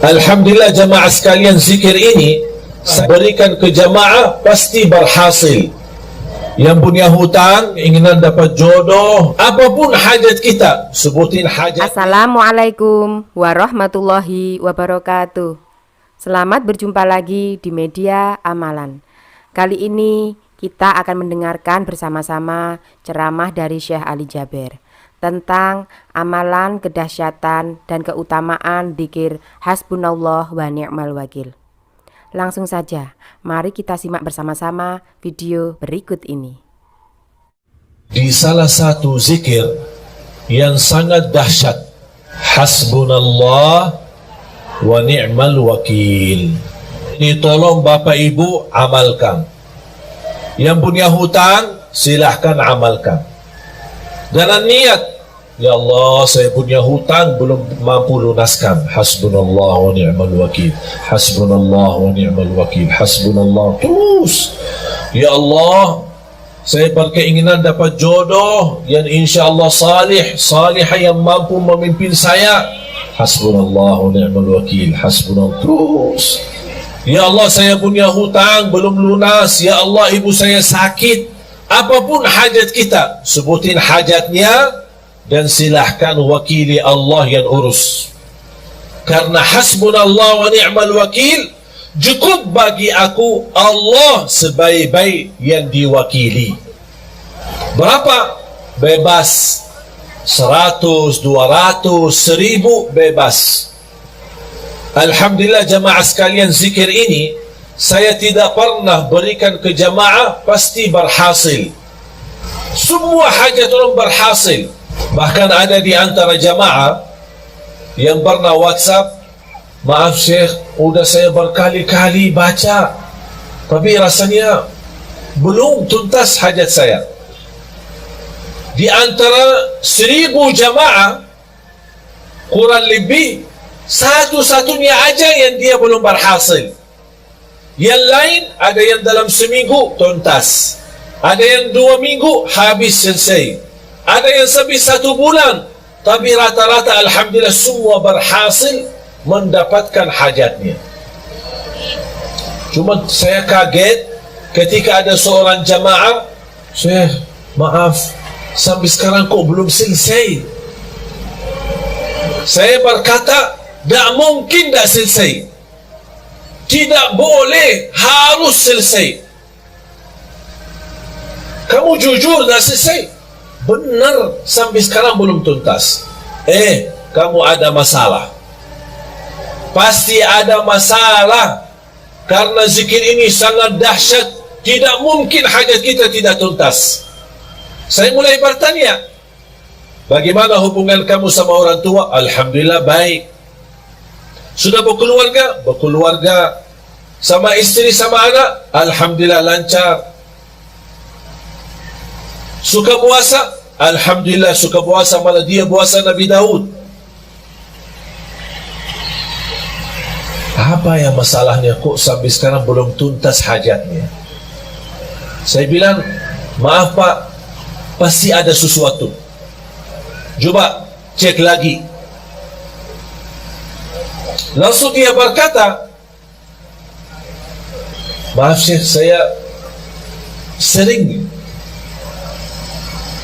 Alhamdulillah jamaah sekalian, zikir ini saya berikan ke jamaah pasti berhasil. Yang punya hutang, inginan dapat jodoh, apapun hajat kita, sebutin hajat. Assalamualaikum warahmatullahi wabarakatuh. Selamat berjumpa lagi di media amalan. Kali ini kita akan mendengarkan bersama-sama ceramah dari Syekh Ali Jaber tentang amalan kedahsyatan dan keutamaan dzikir hasbunallah wa ni'mal wakil. Langsung saja, mari kita simak bersama-sama video berikut ini. Di salah satu zikir yang sangat dahsyat, hasbunallah wa ni'mal wakil. Ini tolong Bapak Ibu amalkan. Yang punya hutang silahkan amalkan. Dengan niat, ya Allah, saya punya hutang belum mampu lunaskan. Hasbunallah wa ni'mal wakil. Hasbunallah wa ni'mal wakil. Hasbunallah. Terus, ya Allah, saya berkeinginan dapat jodoh yang insya Allah salihah yang mampu memimpin saya. Hasbunallah wa ni'mal wakil. Hasbunallah. Terus, ya Allah, saya punya hutang belum lunas. Ya Allah, ibu saya sakit. Apapun hajat kita, sebutin hajatnya dan silahkan wakili Allah yang urus. Karena hasbunallah wa ni'mal wakil, cukup bagi aku Allah sebaik-baik yang diwakili. Berapa? Bebas. 100, 200, 1000 bebas. Alhamdulillah jamaah sekalian, zikir ini saya tidak pernah berikan ke jamaah pasti berhasil. Semua hajat orang berhasil. Bahkan ada di antara jamaah yang pernah WhatsApp, maaf Syekh, udah saya berkali-kali baca, tapi rasanya belum tuntas hajat saya. Di antara 1000 jamaah, kurang lebih satu-satunya aja yang dia belum berhasil. Yang lain ada yang dalam seminggu tuntas, ada yang 2 minggu habis selesai, ada yang sampai 1 bulan. Tapi rata-rata alhamdulillah semua berhasil mendapatkan hajatnya. Cuma saya kaget ketika ada seorang jamaah, Syekh, maaf, sampai sekarang kok belum selesai. Saya berkata, tak mungkin tak selesai. Tidak boleh, harus selesai. Kamu jujur dah selesai? Benar, sampai sekarang belum tuntas. Kamu ada masalah. Pasti ada masalah. Karena zikir ini sangat dahsyat. Tidak mungkin hajat kita tidak tuntas. Saya mulai bertanya, bagaimana hubungan kamu sama orang tua? Alhamdulillah baik. Sudah berkeluarga? Berkeluarga. Sama istri, sama anak? Alhamdulillah lancar. Suka puasa? Alhamdulillah suka puasa, malah dia puasa Nabi Daud. Apa yang masalahnya kok sampai sekarang belum tuntas hajatnya? Saya bilang, maaf Pak, pasti ada sesuatu. Coba cek lagi. Langsung dia berkata, maaf Syekh, saya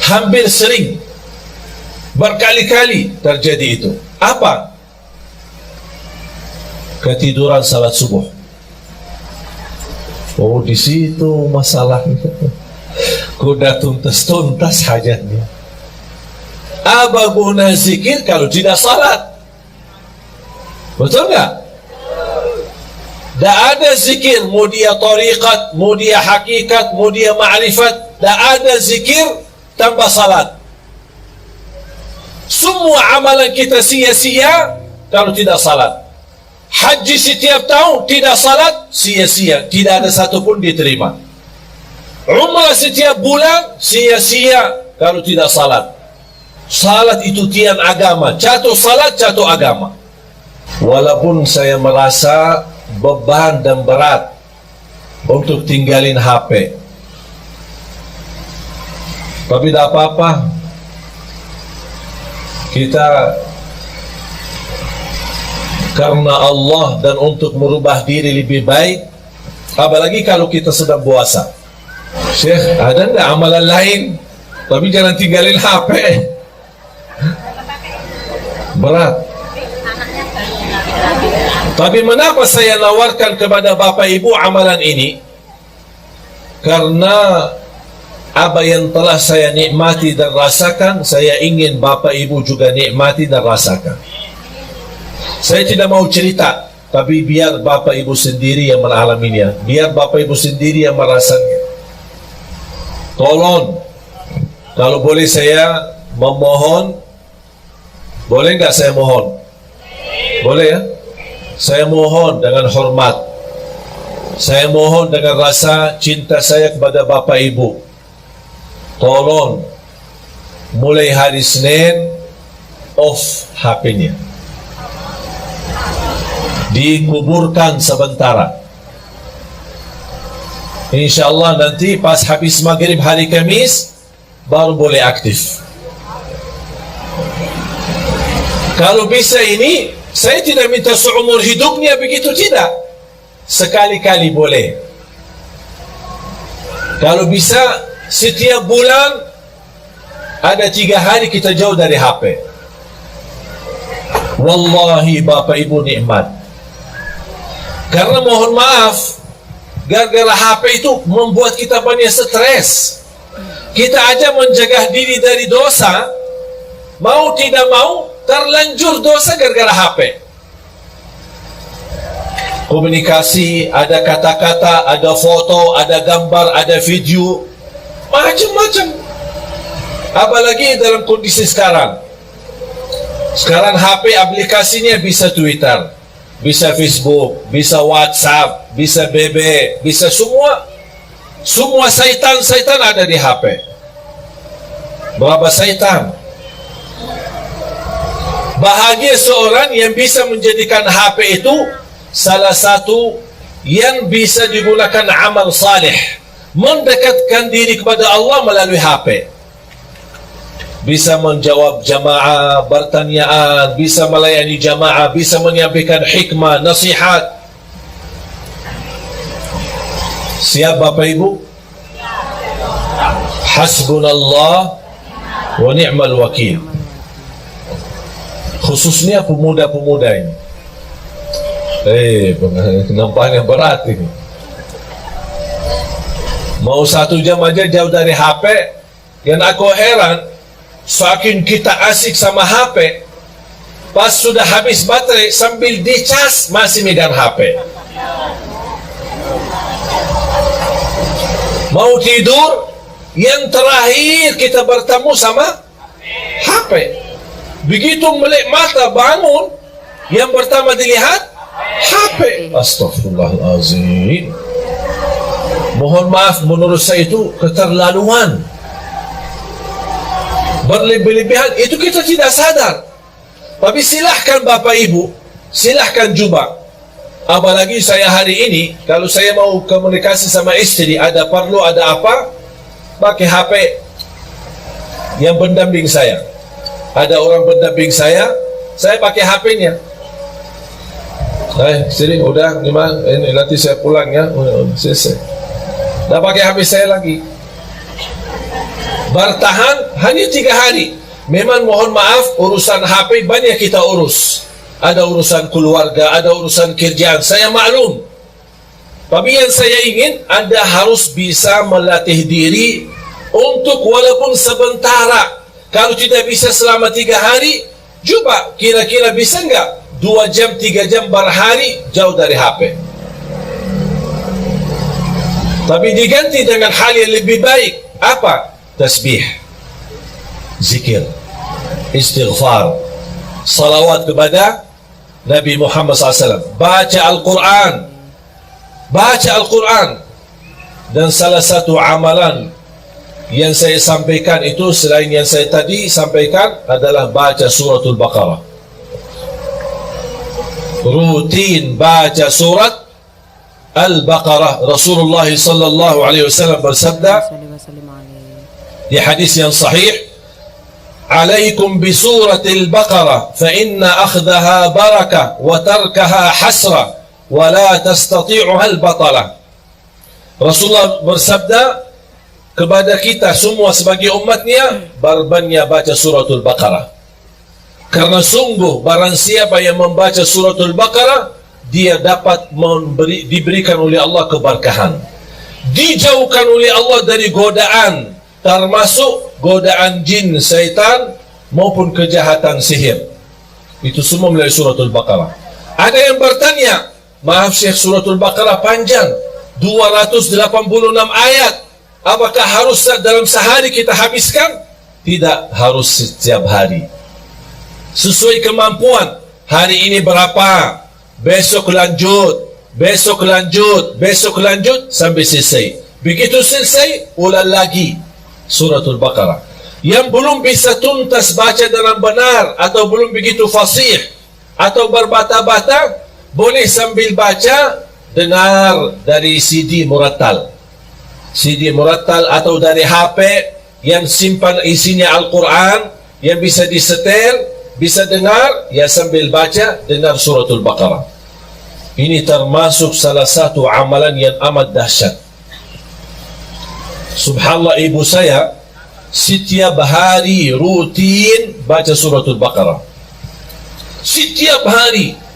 hampir sering, berkali-kali terjadi itu. Apa? Ketiduran salat subuh. Oh, di situ masalahnya. Kuda tuntas hajatnya. Apa guna zikir kalau tidak salat? Betul nggak? Tak ada zikir, mau dia tariqat, mau dia hakikat, mau dia ma'rifat, tak ada zikir tanpa salat. Semua amalan kita sia-sia kalau tidak salat. Haji setiap tahun tidak salat, sia-sia, tidak ada satupun diterima. Umrah setiap bulan, sia-sia kalau tidak salat. Salat itu tiang agama, jatuh salat, jatuh agama. Walaupun saya merasa beban dan berat untuk tinggalin HP, tapi tidak apa-apa. Kita karena Allah dan untuk merubah diri lebih baik, apalagi kalau kita sedang puasa. Syekh, ada nggak amalan lain? Tapi jangan tinggalin HP. Berat. Tapi mengapa saya nawarkan kepada Bapak Ibu amalan ini? Karena apa yang telah saya nikmati dan rasakan, saya ingin Bapak Ibu juga nikmati dan rasakan. Saya tidak mau cerita, tapi biar Bapak Ibu sendiri yang mengalaminya, biar Bapak Ibu sendiri yang merasakannya. Tolong, kalau boleh saya memohon, boleh nggak saya mohon? Boleh ya? Saya mohon dengan hormat, saya mohon dengan rasa cinta saya kepada Bapak Ibu, tolong mulai hari Senin off HP-nya, dikuburkan sementara. InsyaAllah nanti pas habis maghrib hari Kamis baru boleh aktif. Kalau bisa ini, saya tidak minta seumur hidupnya begitu, tidak. Sekali-kali boleh. Kalau bisa setiap bulan ada 3 hari kita jauh dari HP. Wallahi Bapak Ibu nikmat. Karena mohon maaf, gara-gara HP itu membuat kita banyak stres. Kita aja menjaga diri dari dosa, mau tidak mau terlanjur dosa gara-gara HP. Komunikasi, ada kata-kata, ada foto, ada gambar, ada video, macam-macam. Apalagi dalam kondisi sekarang. Sekarang HP aplikasinya bisa Twitter, bisa Facebook, bisa WhatsApp, bisa BB, bisa semua. Semua syaitan ada di HP. Berapa syaitan? Bahagia seorang yang bisa menjadikan HP itu salah satu yang bisa digunakan amal saleh, mendekatkan diri kepada Allah melalui HP. Bisa menjawab jamaah, pertanyaan, bisa melayani jamaah, bisa menyampaikan hikmah, nasihat. Siap Bapak Ibu? Hasbunallah wa ni'mal wakil. Khususnya pemuda-pemuda ini. Nampaknya berat ini. Mau 1 jam aja jauh dari HP. Yang aku heran, saking kita asik sama HP, pas sudah habis baterai sambil dicas masih megang HP. Mau tidur, yang terakhir kita bertemu sama HP. Begitu melek mata bangun, yang pertama dilihat HP. Astaghfirullahalazim. Mohon maaf, menurut saya itu keterlaluan, berlebih-lebihan. Itu kita tidak sadar. Tapi silahkan Bapak Ibu, silahkan coba. Apalagi saya hari ini, kalau saya mau komunikasi sama istri, ada perlu, ada apa, pakai HP yang pendamping saya. Ada orang pendamping saya pakai HP-nya. Sini udah gimana? Ini nanti saya pulang ya. Selesai. Dah pakai HP saya lagi. Bertahan hanya 3 hari. Memang mohon maaf, urusan HP banyak kita urus. Ada urusan keluarga, ada urusan kerjaan. Saya maklum. Tapi yang saya ingin, Anda harus bisa melatih diri untuk walaupun sementara. Kalau tidak bisa selama 3 hari, coba kira-kira bisa nggak 2 jam, 3 jam berhari jauh dari HP. Tapi diganti dengan hal yang lebih baik. Apa? Tasbih, zikir, istighfar, salawat kepada Nabi Muhammad SAW, baca Al-Quran. Baca Al-Quran. Dan salah satu amalan yang saya sampaikan itu, selain yang saya tadi sampaikan, adalah baca suratul Baqarah. Rutin baca surat Al-Baqarah. Rasulullah sallallahu alaihi wasallam bersabda di hadis yang sahih, عليكم بسورة البقرة فإن أخذها بركة وتركها حسرة ولا تستطيعها البطلة. Rasulullah bersabda kepada kita semua sebagai umatnya, berbanyak baca suratul Baqarah. Karena sungguh barang siapa yang membaca suratul Baqarah, dia dapat diberikan oleh Allah keberkahan, dijauhkan oleh Allah dari godaan, termasuk godaan jin, syaitan maupun kejahatan sihir. Itu semua melalui suratul Baqarah. Ada yang bertanya, maaf Syekh, suratul Baqarah panjang, 286 ayat, apakah harus dalam sehari kita habiskan? Tidak harus setiap hari, sesuai kemampuan. Hari ini berapa, besok lanjut, besok lanjut, besok lanjut sampai selesai. Begitu selesai, ulang lagi suratul Baqarah. Yang belum bisa tuntas baca dengan benar atau belum begitu fasih atau berbata-bata, boleh sambil baca dengar dari CD murattal, CD murattal atau dari HP yang simpan isinya Al-Quran, yang bisa disetel, bisa dengar, ya sambil baca dengar suratul Baqarah. Ini termasuk salah satu amalan yang amat dahsyat. Subhanallah, ibu saya setiap hari rutin baca suratul Baqarah. Setiap hari.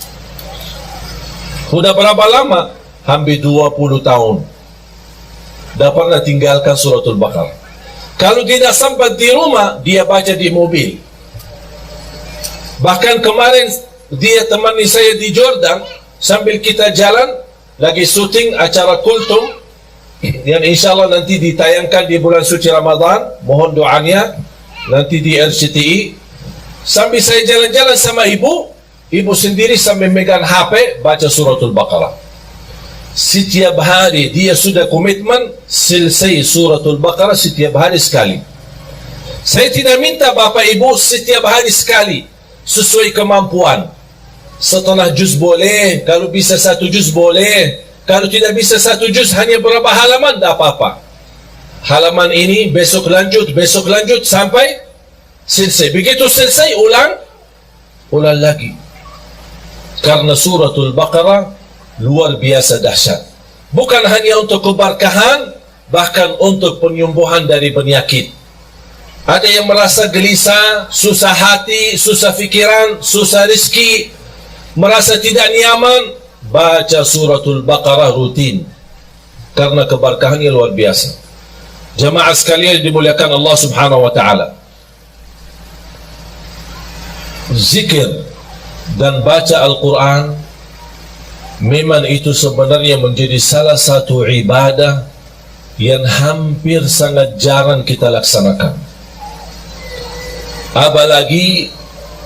Sudah berapa lama? Hampir 20 tahun. Dah pernah tinggalkan suratul Baqarah. Kalau tidak sempat di rumah, dia baca di mobil. Bahkan kemarin dia temani saya di Jordan, sambil kita jalan lagi syuting acara kultum yang insyaAllah nanti ditayangkan di bulan suci Ramadan. Mohon doanya nanti di RCTI. Sambil saya jalan-jalan sama ibu sendiri sambil megang HP baca suratul Baqarah. Setiap hari dia sudah komitmen selesai suratul Baqarah setiap hari sekali. Saya tidak minta bapak ibu setiap hari sekali, sesuai kemampuan. Setelah juz boleh, kalau bisa 1 juz boleh, kalau tidak bisa 1 juz hanya berapa halaman, tak apa-apa. Halaman ini besok lanjut sampai selesai. Begitu selesai ulang lagi. Karena suratul Baqarah luar biasa dahsyat. Bukan hanya untuk keberkahan, bahkan untuk penyembuhan dari penyakit. Ada yang merasa gelisah, susah hati, susah fikiran, susah rezeki, merasa tidak nyaman, baca suratul Baqarah rutin. Karena keberkahannya luar biasa. Jamaah sekalian dimuliakan Allah Subhanahu wa taala. Zikir dan baca Al-Quran memang itu sebenarnya menjadi salah satu ibadah yang hampir sangat jarang kita laksanakan. Apalagi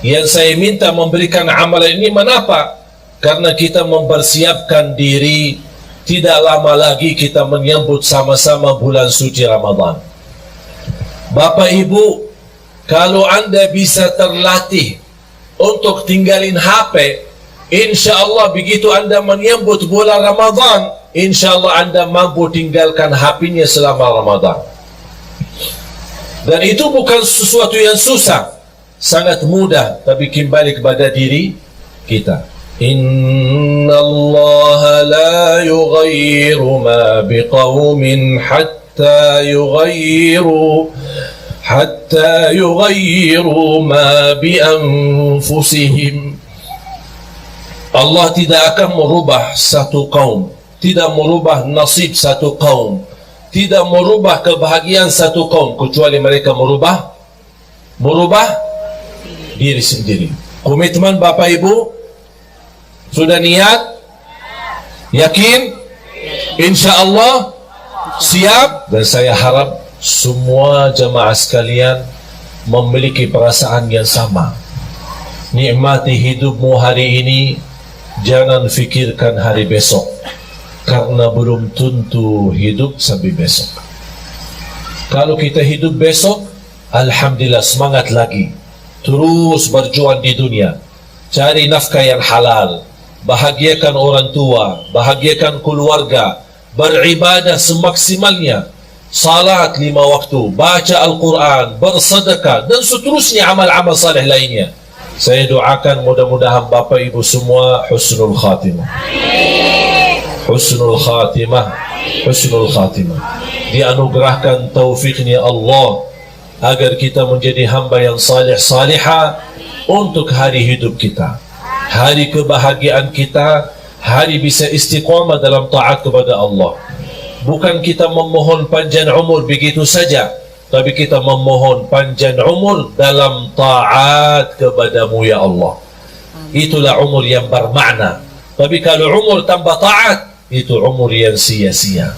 yang saya minta memberikan amalan ini, kenapa? Karena kita mempersiapkan diri, tidak lama lagi kita menyambut sama-sama bulan suci Ramadan. Bapak Ibu, kalau Anda bisa terlatih untuk tinggalin HP, insya Allah begitu Anda menyambut bulan Ramadan, insya Allah Anda mampu tinggalkan HP-nya selama Ramadan. Dan itu bukan sesuatu yang susah, sangat mudah, tapi kembali kepada diri kita. Inna Allah la yughayyiru ma biqawmin hatta yughayyiru ma bi anfusihim. Allah tidak akan merubah satu kaum, tidak merubah nasib satu kaum, tidak merubah kebahagiaan satu kaum, kecuali mereka merubah diri sendiri. Komitmen Bapak Ibu sudah niat, yakin, insya Allah siap. Dan saya harap semua jemaah sekalian memiliki perasaan yang sama. Nikmati hidupmu hari ini, jangan fikirkan hari besok, karena belum tentu hidup sampai besok. Kalau kita hidup besok, alhamdulillah, semangat lagi, terus berjuang di dunia, cari nafkah yang halal, bahagiakan orang tua, bahagiakan keluarga, beribadah semaksimalnya. salat 5 waktu, baca Al-Quran, bersedekah, dan seterusnya amal-amal saleh lainnya. Saya doakan mudah-mudahan Bapak Ibu semua husnul khatimah. Husnul khatimah. Husnul khatimah. Dianugerahkan taufiknya Allah agar kita menjadi hamba yang saleh salihah untuk hari hidup kita, hari kebahagiaan kita, hari bisa istiqamah dalam taat kepada Allah. Bukan kita memohon panjang umur begitu saja, tapi kita memohon panjang umur dalam taat kepadamu ya Allah. Itulah umur yang bermakna. Tapi kalau umur tanpa taat, itu umur yang sia-sia.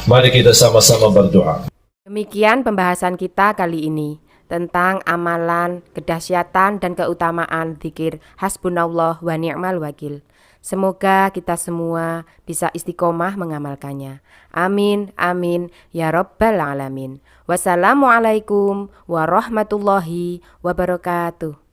Mari kita sama-sama berdoa. Demikian pembahasan kita kali ini tentang amalan, kedahsyatan dan keutamaan zikir hasbunallah wa ni'mal wakil. Semoga kita semua bisa istiqomah mengamalkannya. Amin, amin, ya rabbal alamin. Wassalamualaikum warahmatullahi wabarakatuh.